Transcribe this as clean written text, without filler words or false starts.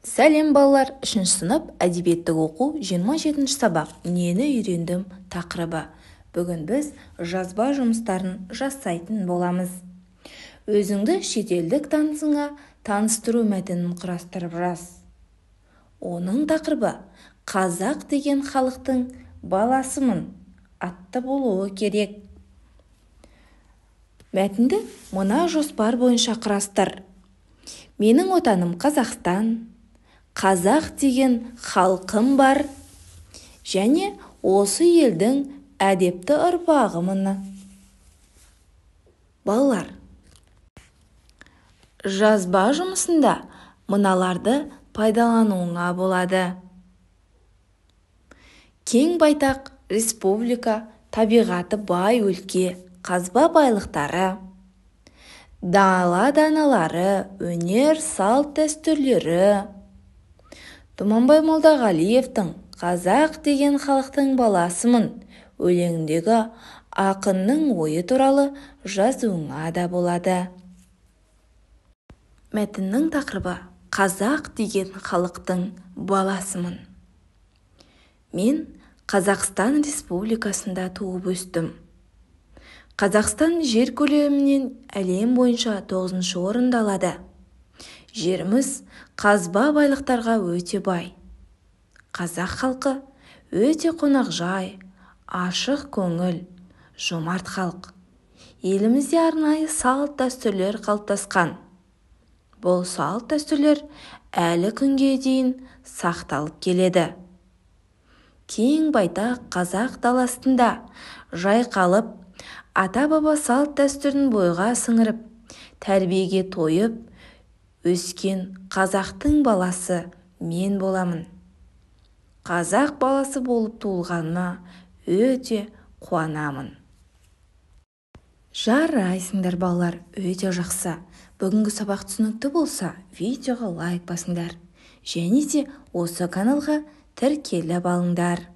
Сәлем балалар, 3 сынып әдебиеттік оқу 27 сабақ нені үйрендім тақырыбы. Бүгін біз жазба жұмыстарын жасайтын боламыз. Өзіңді шетелдік танысыңа таныстыру мәтінін құрастырып жаз. Оның тақырыбы қазақ деген халықтың баласымын атты болуы керек. Мәтінді мына жоспар бойынша құрастыр. Менің отаным Қазақстан, қазақ деген халқым бар, және осы елдің әдепті ұрпағымын. Балалар, жазба жұмысында мыналарды пайдалануыңа болады. Кең байтақ республика, табиғаты бай өлке, қазба байлықтары, дала даналары, өнер салт дәстүрлері. Тұманбай Молдағалиевтің қазақ деген халықтың баласымын өлеңіндегі ақынның ойы туралы жазуыңа да болады. Мәтіннің тақырыбы қазақ деген халықтың баласымын. Мен Қазақстан Республикасында туып өстім. Қазақстан жер көлемінен әлем бойынша 9-шы орынды алады. Жеріміз қазба байлықтарға өте бай. Қазақ халқы өте қонақжай, ашық көңіл, жомарт халық. Елімізде арнайы салт дәстүрлер қалыптасқан. Бұл салт дәстүрлер әлі күнге дейін сақталып келеді. Кең байтақ қазақ даласында жайқалып, ата-баба салт дәстүрін бойға сіңіріп, тәрбиеге тойып, өскен қазақтың баласы мен боламын. Қазақ баласы болып туылғаныма өте қуанамын. Жарайсыңдар балалар, өте жақсы. Бүгінгі сабақ түсінікті болса, видеоға лайк басыңдар. Және де осы каналға тіркеліп алыңдар.